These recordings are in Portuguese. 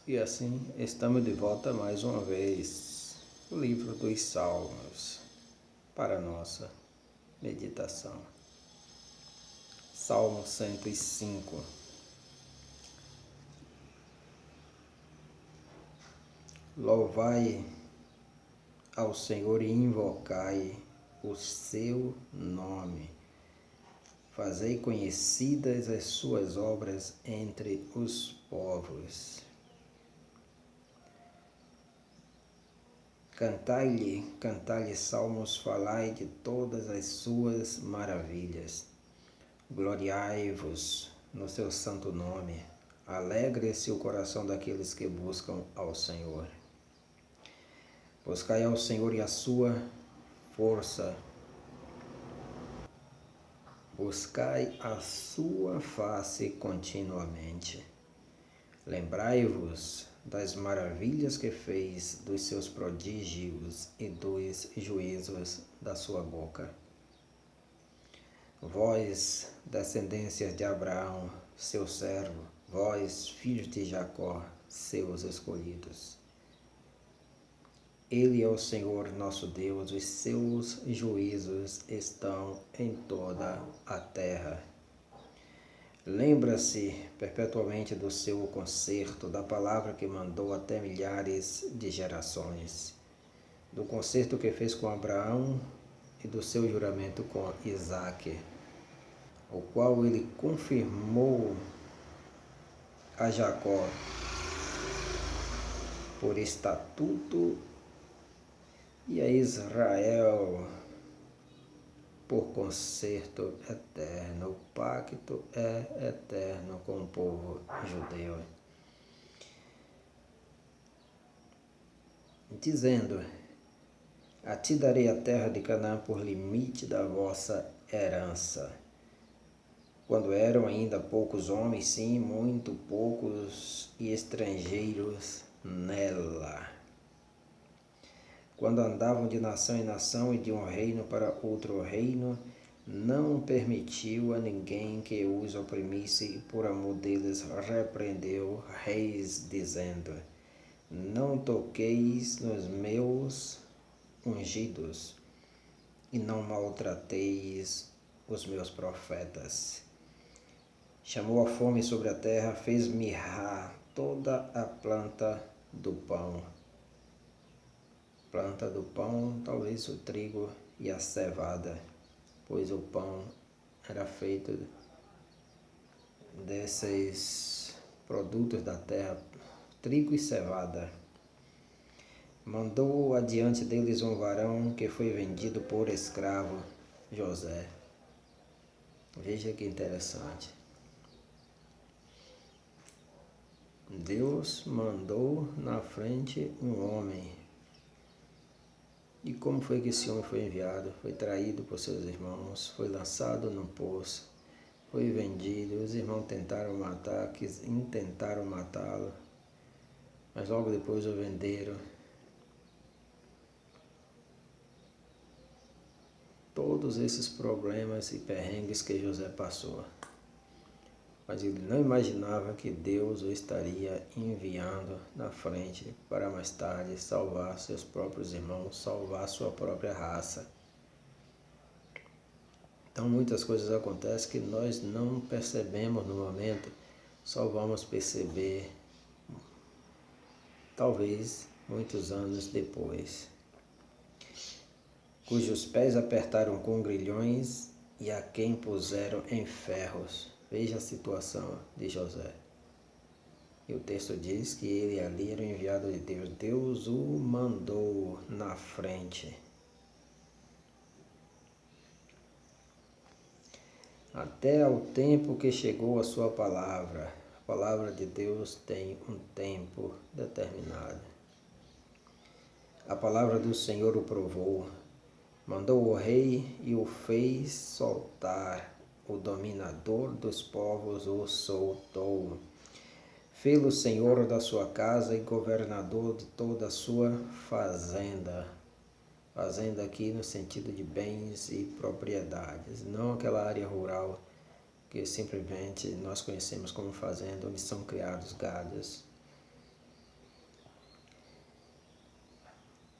E assim estamos de volta mais uma vez, o livro dos Salmos, para a nossa meditação. Salmo 105. Louvai ao Senhor e invocai o seu nome. Fazei conhecidas as suas obras entre os povos. Cantai-lhe salmos, falai de todas as suas maravilhas. Gloriai-vos no seu santo nome. Alegre-se o coração daqueles que buscam ao Senhor. Buscai ao Senhor e a sua força. Buscai a sua face continuamente. Lembrai-vos das maravilhas que fez, dos seus prodígios e dos juízos da sua boca. Vós, descendências de Abraão, seu servo, vós, filhos de Jacó, seus escolhidos. Ele é o Senhor nosso Deus, os seus juízos estão em toda a terra. Lembra-se perpetuamente do seu concerto, da palavra que mandou até milhares de gerações, do concerto que fez com Abraão e do seu juramento com Isaque, o qual ele confirmou a Jacó por estatuto e a Israel por concerto eterno. O pacto é eterno com o povo judeu. Dizendo: a ti darei a terra de Canaã por limite da vossa herança. Quando eram ainda poucos homens, sim, muito poucos, e estrangeiros nela. Quando andavam de nação em nação e de um reino para outro reino, não permitiu a ninguém que os oprimisse e por amor deles repreendeu reis, dizendo: não toqueis nos meus ungidos e não maltrateis os meus profetas. Chamou a fome sobre a terra, fez mirrar toda a planta do pão. Planta do pão, talvez o trigo e a cevada, pois o pão era feito desses produtos da terra, trigo e cevada. Mandou adiante deles um varão que foi vendido por escravo, José. Veja que interessante. Deus mandou na frente um homem. E como foi que esse homem foi enviado? Foi traído por seus irmãos, foi lançado num poço, foi vendido. Os irmãos tentaram matar, intentaram matá-lo, mas logo depois o venderam. Todos esses problemas e perrengues que José passou. Mas ele não imaginava que Deus o estaria enviando na frente para mais tarde salvar seus próprios irmãos, salvar sua própria raça. Então muitas coisas acontecem que nós não percebemos no momento, só vamos perceber talvez muitos anos depois. Cujos pés apertaram com grilhões e a quem puseram em ferros. Veja a situação de José. E o texto diz que ele ali era o enviado de Deus. Deus o mandou na frente. Até ao tempo que chegou a sua palavra. A palavra de Deus tem um tempo determinado. A palavra do Senhor o provou. Mandou o rei e o fez soltar. O dominador dos povos o soltou. Fê-lo senhor da sua casa e governador de toda a sua fazenda. Fazenda aqui no sentido de bens e propriedades, não aquela área rural que simplesmente nós conhecemos como fazenda, onde são criados gados.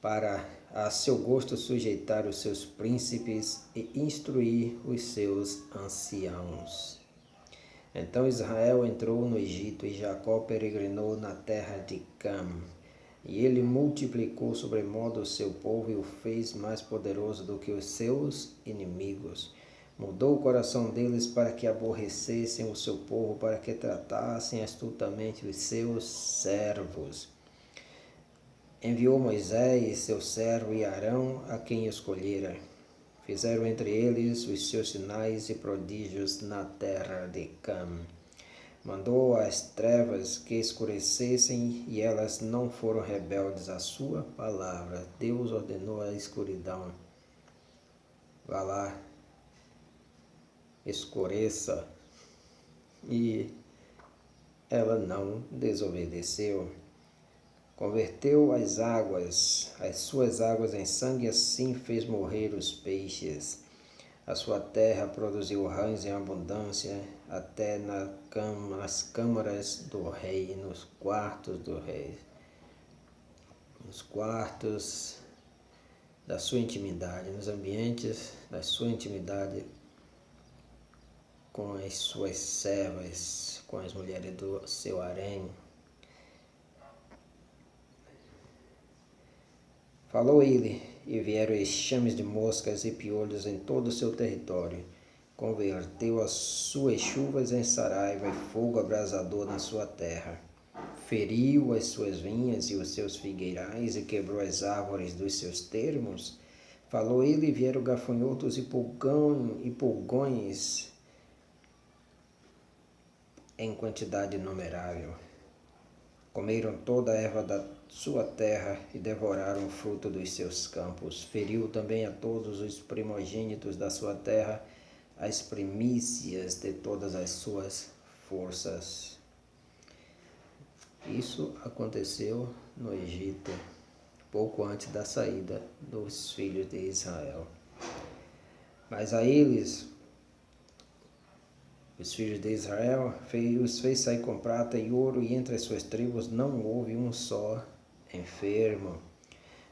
para a seu gosto sujeitar os seus príncipes e instruir os seus anciãos. Então Israel entrou no Egito e Jacó peregrinou na terra de Cam. E ele multiplicou sobremodo o seu povo e o fez mais poderoso do que os seus inimigos. Mudou o coração deles para que aborrecessem o seu povo, para que tratassem astutamente os seus servos. Enviou Moisés, seu servo, e Arão, a quem escolhera. Fizeram entre eles os seus sinais e prodígios na terra de Cam. Mandou as trevas que escurecessem, e elas não foram rebeldes à sua palavra. Deus ordenou a escuridão: vá lá, escureça, e ela não desobedeceu. Converteu as suas águas em sangue, assim fez morrer os peixes. A sua terra produziu rãs em abundância, até nas câmaras do rei, nos quartos do rei, nos quartos da sua intimidade, nos ambientes da sua intimidade com as suas servas, com as mulheres do seu harém. Falou ele, e vieram enxames de moscas e piolhos em todo o seu território. Converteu as suas chuvas em saraiva e fogo abrasador na sua terra. Feriu as suas vinhas e os seus figueirais e quebrou as árvores dos seus termos. Falou ele, e vieram gafanhotos e pulgões em quantidade inumerável. Comeram toda a erva da sua terra e devoraram o fruto dos seus campos. Feriu também a todos os primogênitos da sua terra, as primícias de todas as suas forças. Isso aconteceu no Egito, pouco antes da saída dos filhos de Israel. Mas a eles, os filhos de Israel, os fez sair com prata e ouro, e entre as suas tribos não houve um só enfermo.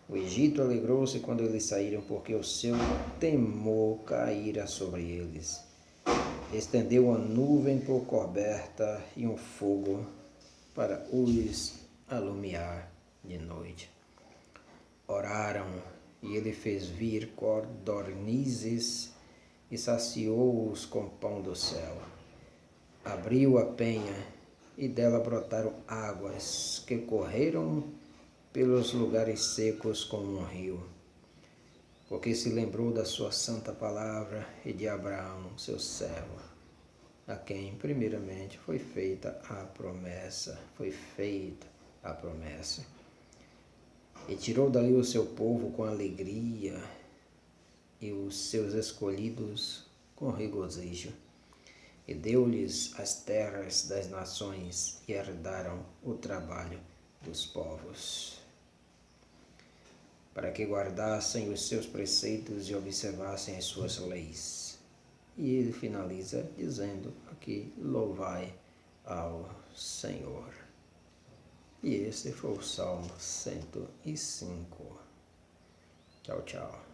O Egito alegrou-se quando eles saíram, porque o seu temor caíra sobre eles. Estendeu uma nuvem por coberta e um fogo para os alumiar de noite. Oraram, e ele fez vir codornizes e saciou-os com pão do céu. Abriu a penha, e dela brotaram águas que correram pelos lugares secos como um rio. Porque se lembrou da sua santa palavra e de Abraão, seu servo, a quem primeiramente foi feita a promessa. E tirou dali o seu povo com alegria, e os seus escolhidos com regozijo. E deu-lhes as terras das nações, e herdaram o trabalho dos povos, para que guardassem os seus preceitos e observassem as suas leis. E ele finaliza dizendo aqui: louvai ao Senhor. E esse foi o Salmo 105. Tchau, tchau.